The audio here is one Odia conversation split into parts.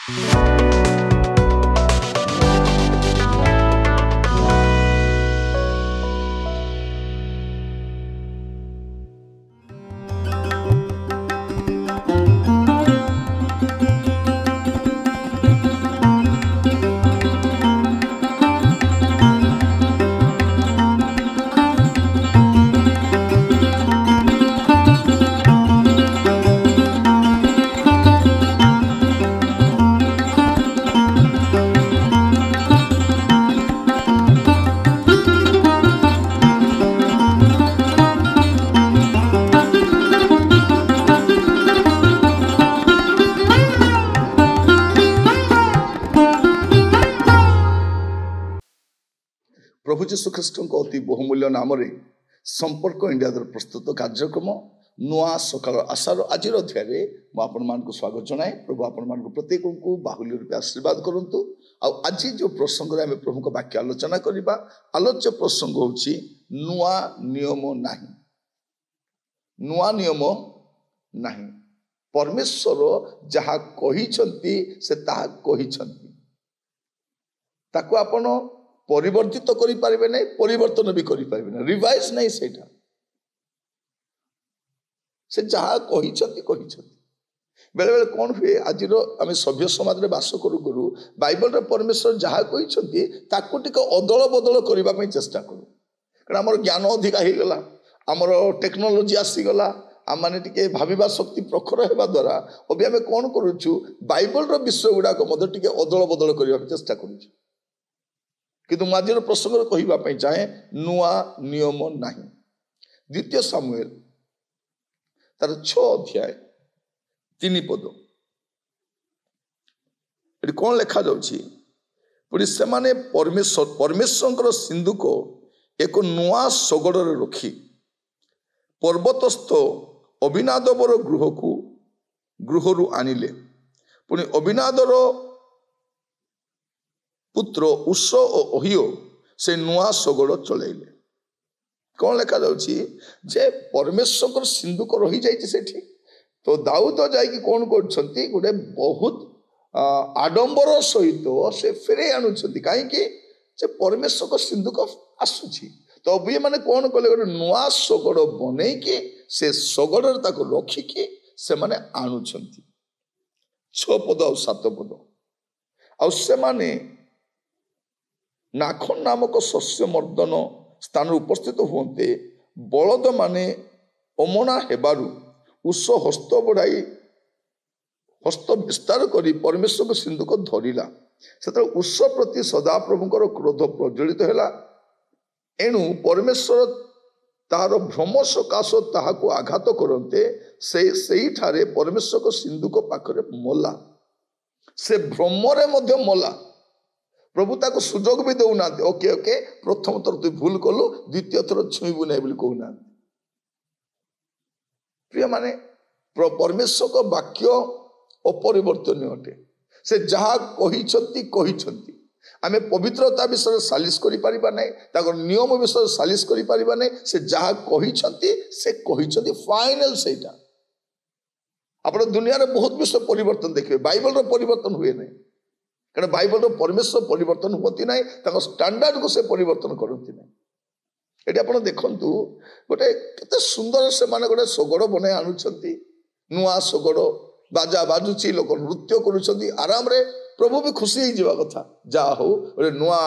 प्रभु जीशु ख्रीष्ट अति बहुमूल्य नाम संपर्क इंडिया द्वारा प्रस्तुत कार्यक्रम नुआ सकाल आशार आज अध्याय मुझे स्वागत जनाए। प्रभु आपण प्रत्येक को बाहुल्य रूपे आशीर्वाद करूँ। आज जो प्रसंग में प्रभु को वाक्य आलोचना करवा आलोच्य प्रसंग होची नुआ नियम नहीं। नुआ नियम नहीं परमेश्वर जहाँ कहिछंती से ताहा कहिछंती ताको आपण परिवर्तित करि पारिबे नै, परिवर्तन भी करि पारिबे नै, रिवाइज नहीं सेटा से जहाँ कहिछंती कहिछंती। बेले बेले कौन हुए आज आम सभ्य समाज में बास करू करू बाइबल रे परमेश्वर जहाँ कहिछंती ताको टिके अदल बदल करबा पई चेष्टा करू। कारण हमर ज्ञान अधिका हो गला, हमर टेक्नोलोजी आसीगला, आम मैंने टिके भाविबा शक्ति प्रखर हेबा द्वारा अभी आम कौन करूछु बाइबल रो विषय गुड़ाक मध्य टिके अदल बदल करबा पई चेष्टा करूछु। किंतु आज प्रसंग कहवाई चाहे नुआ नियम नहीं। द्वितीय सामुएल तार 6 अध्याय 3 पद ये कौन लिखा जाउछि पुणी से माने परमेश्वर सिंधुक एक नुआ शगड़ रखी पर्वतस्थ अभिनादवर गृहरु आनिले। पुणी अभिनादर पुत्र उष और ओहियो से नुआ शगड़ चलैले। कौन लिखा जाउछि जे परमेश्वर सिंधुक रही जाइछि सेठी तो दाऊद जाइकी कौन करछंती गोटे बहुत आडंबर सहित से फेरे आनुछंती कहीं जे परमेश्वर सिंधुक आसुछि। तो अभी माने कौन कले गोटे नुआ शगड़ बनै कि से शगड़ ताको रखिकी से माने आनुछंती। 6 पद और 7 पद आ से माने नाखन नामक शस्य मर्दन स्थान उपस्थित हुए बलद माने अमना हेबारु उष हस्त बढ़ाई हस्त विस्तार करी परमेश्वर सिंधु को धरिला। से उष प्रति सदाप्रभुଙ୍କର क्रोध प्रज्वलित हैला। एणु परमेश्वर तार भ्रम सकाश ताहाको आघात करते से ठारे परमेश्वर सिंधु को पाखरे मला। से भ्रमरे मध्य मला। प्रभु ताको सुजोग भी दौना ओके ओके प्रथम थर तु भूल कलु द्वितीय थर छुईबु नहीं बोली कहना। प्रिय माने परमेश्वर को वाक्य अपरिवर्तनीय अटे। से जहाँ कहिछंती आमे पवित्रता विषय सालिश करि परिबा नै, ताको नियम विषय सालिश करि परिबा नै। से जहाँ कहिछंती से कहिछंती फाइनल सेटा। आपण दुनिया रे बहुत विषय परिवर्तन देखिबे, बाइबल रो परिवर्तन हुए नै। कारण बाइबल रो परमेश्वर परिवर्तन होती ना, स्टैंडर्ड को से परिवर्तन करती ना। ये आप देखु गोटे केते सुंदर से माने गोटे शगड़ बने आणुछंती नुआ शगड़ बाजा बाजुची लोक नृत्य करुछंती आराम रे। प्रभु भी खुशी ही जीवा कथा जा हो गोटे नुआ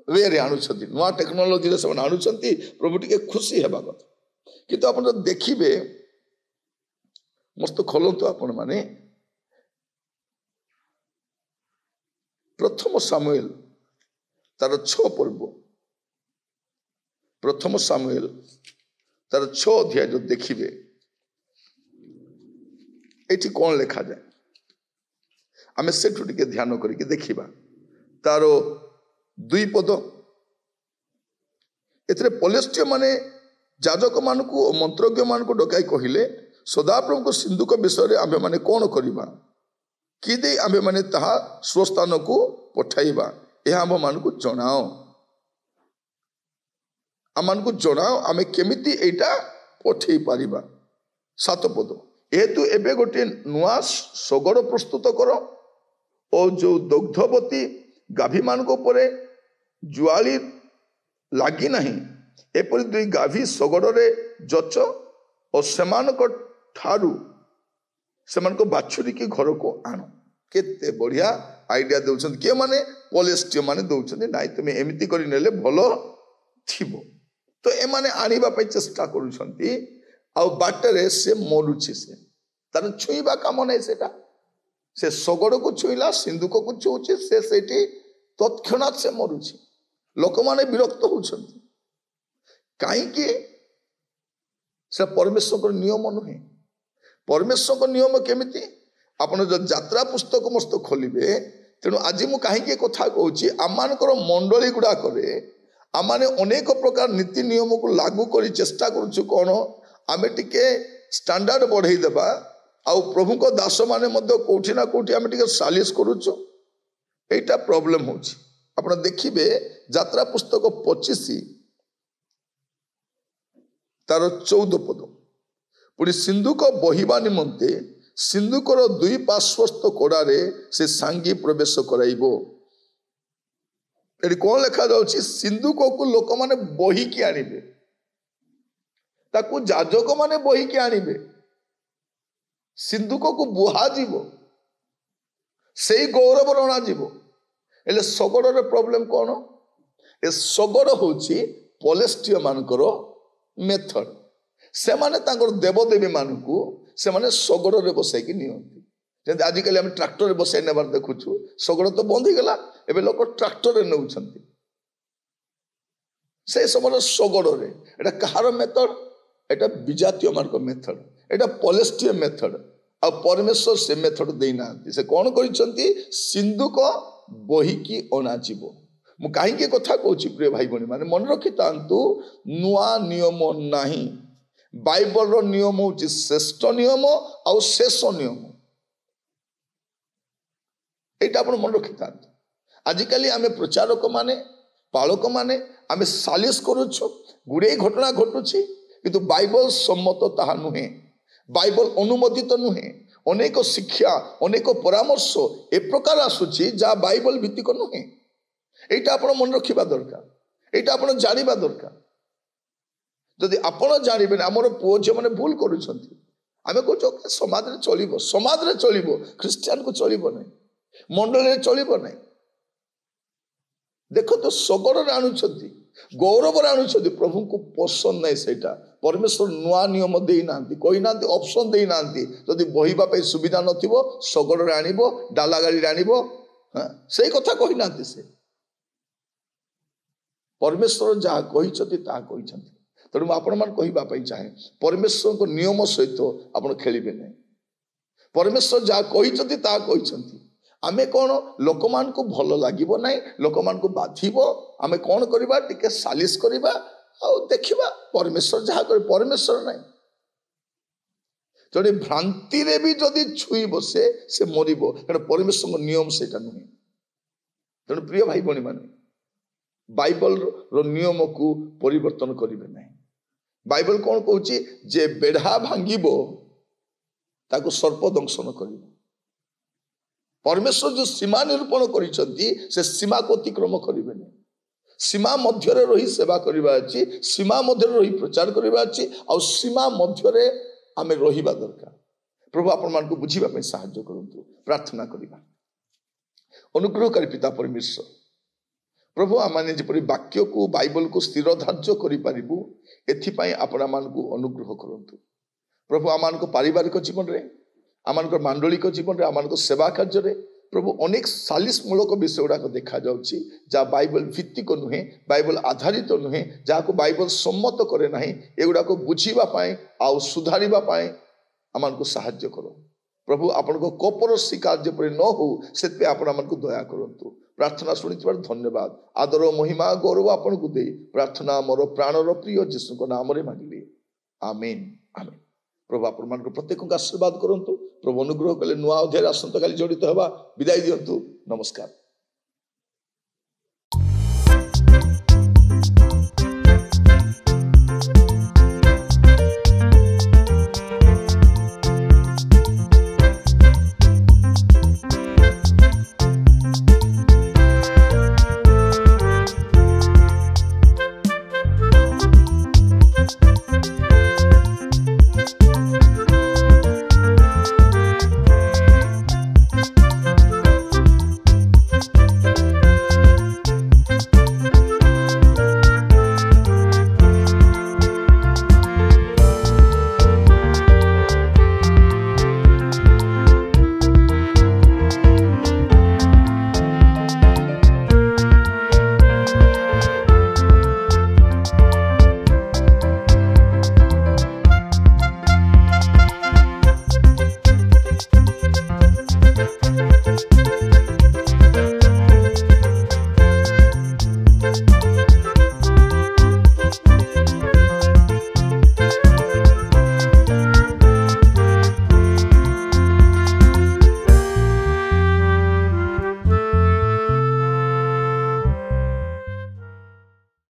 वे रे आणुछंती नुआ टेक्नोलोजी रे से आणुछंती प्रभु टिके खुशी हेबा कथा। किंतु आपण देखिबे मस्त खोलंतु आपण माने प्रथम सामुएल तार 6 पर्व प्रथम सामुएल तार 6 अध्याय जो देखिए ये कौन लिखा जाए आम से ध्यान करके देखा तार 2 पद ए पलेस्टीय माने जाजक मान को मंत्रज्ञ मान को डकाई कहले सदाप्रभु को सिंधुक विषय आमे माने कौन करिबा कि दे आमे माने ताहा स्वस्थान को पठाइबा यह आम मान को जनाओ आम मान को जनाओ आमे केमिति एटा पठेई पारिबा। 7 पद एतु एबे गोटे नुआ शगड़ प्रस्तुत कर ଓ ଯୋଉ ଦୁଗ୍ଧବତୀ ଗାଭୀ ମାନଙ୍କ ଉପରେ ଜୁଆଳି ଲାଗି ନାହିଁ ଏପରି 2 ଗାଭୀ ଶଗଡ଼ରେ ଯଚ ଓ ସେମାନଙ୍କ ଠାରୁ ସେମାନଙ୍କୁ ବାଛୁରିକି ଘରକୁ ଆଣ। କେତେ ବଢିଆ ଆଇଡିଆ ଦଉଛନ୍ତି କିଏ ମାନେ ପଲେଷ୍ଟିୟ ମାନେ ଦଉଛନ୍ତି ନାଇଁ ତୁମେ ଏମିତି କରି ନେଲେ ଭଲ ଥିବ। ତ ଏମାନେ ଆଣିବା ପାଇଁ ଚେଷ୍ଟା କରୁଛନ୍ତି ଆଉ ବାଟରେ ସେ ମରୁଛି ସେ ତାର ଛୁଇଁବା କାମ ନାହିଁ ସେଟା ସେ ଶଗଡ଼କୁ ଛୁଇଁଲା ସିନ୍ଦୁକକୁ ଛୁଉଁଛି ସେ ସେଇଠି ତତ୍କ୍ଷଣାତ୍ ସେ ମରୁଛି। ଲୋକମାନେ ବିରକ୍ତ ହଉଛନ୍ତି କାହିଁକି ସେ ପରମେଶ୍ୱରଙ୍କ ନିୟମ ନୁହେଁ। ପରମେଶ୍ୱରଙ୍କ ନିୟମ କେମିତି ଆପଣ ଯଦି ଯାତ୍ରା ପୁସ୍ତକ ମସ୍ତ ଖୋଲିବେ ତେଣୁ ଆଜି ମୁଁ କାହିଁକି କଥା କହୁଛି ଆମମାନଙ୍କର ମଣ୍ଡଳୀ ଗୁଡାକରେ ଆମେ ଅନେକ ପ୍ରକାର ନୀତି ନିୟମକୁ ଲାଗୁ କରି ଚେଷ୍ଟା କରୁଛୁ କ'ଣ ଆମେ ଟିକେ ଷ୍ଟାଣ୍ଡାର୍ଡ ବଢେଇ ଦେବା ଆଉ ପ୍ରଭୁଙ୍କ ଦାସମାନେ ମଧ୍ୟ କୋଉଠି ନା କୋଉଠି ଆମେ ଟିକେ ସାଲିସ କରୁଛୁ ଏଇଟା ପ୍ରୋବ୍ଲେମ ହଉଛି। ଆପଣ ଦେଖିବେ ଯାତ୍ରା ପୁସ୍ତକ 25 ତାର 14 ପଦ ପୁଣି ସିନ୍ଧୁକ ବହିବା ନିମନ୍ତେ ସିନ୍ଧୁକର 2 ପାର୍ଶ୍ୱସ୍ଥ କୋଡ଼ାରେ ସେ ସାଙ୍ଗୀ ପ୍ରବେଶ କରାଇବ। ଏଠି କଣ ଲେଖାଯାଉଛି ସିନ୍ଧୁକକୁ ଲୋକମାନେ ବହିକି ଆଣିବେ ତାକୁ ଯାଜକ ମାନେ ବହିକି ଆଣିବେ ସିନ୍ଧୁକକୁ ବୁହାଯିବ ସେଇ ଗୌରବ ଅଣାଯିବ। ହେଲେ ଶଗଡ଼ର ପ୍ରୋବ୍ଲେମ କଣ ଏ ଶଗଡ଼ ହଉଛି ପଲେଷ୍ଟିୟ ମାନଙ୍କର ମେଥଡ ସେମାନେ ତାଙ୍କର ଦେବଦେବୀ ମାନଙ୍କୁ ସେମାନେ ଶଗଡ଼ରେ ବସାଇକି ନିଅନ୍ତି ଯେମିତି ଆଜିକାଲି ଆମେ ଟ୍ରାକ୍ଟରରେ ବସାଇ ନେବାର ଦେଖୁଛୁ ଶଗଡ଼ ତ ବନ୍ଦ ହେଇଗଲା ଏବେ ଲୋକ ଟ୍ରାକ୍ଟରରେ ନେଉଛନ୍ତି ସେ ସମୟର ଶଗଡ଼ରେ ଏଟା କାହାର ମେଥଡ ଏଟା ବିଜାତୀୟ ମାନଙ୍କ ମେଥଡ ଏଟା ପଲେଷ୍ଟିୟ ମେଥଡ ଆଉ ପରମେଶ୍ୱର ସେ ମେଥଡ ଦେଇନାହାନ୍ତି। ସେ କଣ କରିଛନ୍ତି ସିନ୍ଧୁକ ବହିକି ଅଣାଯିବ। ମୁଁ କାହିଁକି କଥା କହୁଛି ପ୍ରିୟ ଭାଇ ଭଉଣୀ ମାନେ ମନେ ରଖିଥାନ୍ତୁ ନୂଆ ନିୟମ ନାହିଁ ବାଇବଲର ନିୟମ ହଉଛି ଶ୍ରେଷ୍ଠ ନିୟମ ଆଉ ଶେଷ ନିୟମ ଏଇଟା ଆପଣ ମନେ ରଖିଥାନ୍ତୁ। ଆଜିକାଲି ଆମେ ପ୍ରଚାରକ ମାନେ ପାଳକ ମାନେ ଆମେ ସାଲିସ କରୁଛୁ ଗୁଡ଼େ ଘଟଣା ଘଟୁଛି କିନ୍ତୁ ବାଇବଲ ସମ୍ମତ ତାହା ନୁହେଁ ବାଇବଲ ଅନୁମୋଦିତ ନୁହେଁ। ଅନେକ ଶିକ୍ଷା ଅନେକ ପରାମର୍ଶ ଏ ପ୍ରକାର ଆସୁଛି ଯାହା ବାଇବଲ ଭିତ୍ତିକ ନୁହେଁ। এইটা ଆପଣ ମନେ ରଖିବା ଦରକାର এইটা ଆପଣ ଜାଣିବା ଦରକାର। ଯଦି ଆପଣ ଜାଣିବେନି ଆମର ପୁଅ ଝିଅ ମାନେ ଭୁଲ କରୁଛନ୍ତି ଆମେ କହୁଛୁ ସମାଜରେ ଚଳିବ ଖ୍ରୀଷ୍ଟିଆନକୁ ଚଳିବ ନାହିଁ ମଣ୍ଡଳୀରେ ଚଳିବ ନାହିଁ। ଦେଖନ୍ତୁ ଶଗଡ଼ରେ ଆଣୁଛନ୍ତି ଗୌରବରେ ଆଣୁଛନ୍ତି ପ୍ରଭୁଙ୍କୁ ପସନ୍ଦ ନାହିଁ ସେଇଟା ପରମେଶ୍ୱର ନୂଆ ନିୟମ ଦେଇନାହାନ୍ତି କହିନାହାନ୍ତି ଅପସନ ଦେଇନାହାନ୍ତି ଯଦି ବହିବା ପାଇଁ ସୁବିଧା ନଥିବ ଶଗଡ଼ରେ ଆଣିବ ଡାଲା ଗାଡ଼ିରେ ଆଣିବ ସେଇ କଥା କହିନାହାନ୍ତି। ସେ ପରମେଶ୍ୱର ଯାହା କହିଛନ୍ତି ତାହା କହିଛନ୍ତି। ତେଣୁ ମୁଁ ଆପଣମାନଙ୍କୁ କହିବା ପାଇଁ ଚାହେଁ ପରମେଶ୍ୱରଙ୍କ ନିୟମ ସହିତ ଆପଣ ଖେଳିବେ ନାହିଁ। ପରମେଶ୍ୱର ଯାହା କହିଛନ୍ତି ତାହା କହିଛନ୍ତି। ଆମେ କ'ଣ ଲୋକମାନଙ୍କୁ ଭଲ ଲାଗିବ ନାହିଁ ଲୋକମାନଙ୍କୁ ବାଧିବ ଆମେ କ'ଣ କରିବା ଟିକେ ସାଲିସ କରିବା ଆଉ ଦେଖିବା ପରମେଶ୍ୱର ଯାହା କରେ ପରମେଶ୍ୱର ନାହିଁ। ଜଣେ ଭ୍ରାନ୍ତିରେ ବି ଯଦି ଛୁଇଁବ ସେ ମରିବ କାରଣ ପରମେଶ୍ୱରଙ୍କ ନିୟମ ସେଇଟା ନୁହେଁ। ତେଣୁ ପ୍ରିୟ ଭାଇ ଭଉଣୀ ମାନେ ବାଇବଲର ନିୟମକୁ ପରିବର୍ତ୍ତନ କରିବେ ନାହିଁ। ବାଇବଲ କ'ଣ କହୁଛି ଯେ ବେଢ଼ା ଭାଙ୍ଗିବ ତାକୁ ସର୍ପ ଦଂଶନ କରିବ। ପରମେଶ୍ୱର ଯୋଉ ସୀମା ନିରୂପଣ କରିଛନ୍ତି ସେ ସୀମାକୁ ଅତିକ୍ରମ କରିବେନି। ସୀମା ମଧ୍ୟରେ ରହି ସେବା କରିବା ଅଛି ସୀମା ମଧ୍ୟରେ ରହି ପ୍ରଚାର କରିବା ଅଛି ଆଉ ସୀମା ମଧ୍ୟରେ ଆମେ ରହିବା ଦରକାର। ପ୍ରଭୁ ଆପଣମାନଙ୍କୁ ବୁଝିବା ପାଇଁ ସାହାଯ୍ୟ କରନ୍ତୁ। ପ୍ରାର୍ଥନା କରିବା। ଅନୁଗ୍ରହକାରୀ ପିତା ପରମେଶ୍ୱର ପ୍ରଭୁ ଆମେ ଯେପରି ବାକ୍ୟକୁ ବାଇବଲକୁ ସ୍ଥିର ଧାର୍ଯ୍ୟ କରିପାରିବୁ ଏଥିପାଇଁ ଆପଣ ଆମମାନଙ୍କୁ ଅନୁଗ୍ରହ କରନ୍ତୁ। ପ୍ରଭୁ ଆମମାନଙ୍କ ପାରିବାରିକ ଜୀବନରେ ଆମମାନଙ୍କ ମାଣ୍ଡଳିକ ଜୀବନରେ ଆମମାନଙ୍କ ସେବା କାର୍ଯ୍ୟରେ ପ୍ରଭୁ ଅନେକ ସାଲିସ ମୂଳକ ବିଷୟ ଗୁଡ଼ାକ ଦେଖାଯାଉଛି ଯାହା ବାଇବଲ ଭିତ୍ତିକ ନୁହେଁ ବାଇବଲ ଆଧାରିତ ନୁହେଁ ଯାହାକୁ ବାଇବଲ ସମ୍ମତ କରେ ନାହିଁ ଏଗୁଡ଼ାକ ବୁଝିବା ପାଇଁ ଆଉ ସୁଧାରିବା ପାଇଁ ଆମମାନଙ୍କୁ ସାହାଯ୍ୟ କର। ପ୍ରଭୁ ଆପଣଙ୍କ କୋପର ଶିକାର ଯେପରି ନ ହଉ ସେଥିପାଇଁ ଆପଣ ଆମମାନଙ୍କୁ ଦୟା କରନ୍ତୁ। ପ୍ରାର୍ଥନା ଶୁଣିଥିବାରୁ ଧନ୍ୟବାଦ ଆଦର ମହିମା ଗୌରବ ଆପଣଙ୍କୁ ଦେଇ ପ୍ରାର୍ଥନା ମୋର ପ୍ରାଣର ପ୍ରିୟ ଯୀଶୁଙ୍କ ନାମରେ ମାଗିଲି ଆମେନ୍ ଆମେନ୍। ପ୍ରଭୁ ଆପଣମାନଙ୍କୁ ପ୍ରତ୍ୟେକଙ୍କୁ ଆଶୀର୍ବାଦ କରନ୍ତୁ। ପ୍ରଭୁ ଅନୁଗ୍ରହ କଲେ ନୂଆ ଅଧ୍ୟାୟରେ ଆସନ୍ତାକାଲି ଜଡ଼ିତ ହେବା। ବିଦାୟ ଦିଅନ୍ତୁ। ନମସ୍କାର।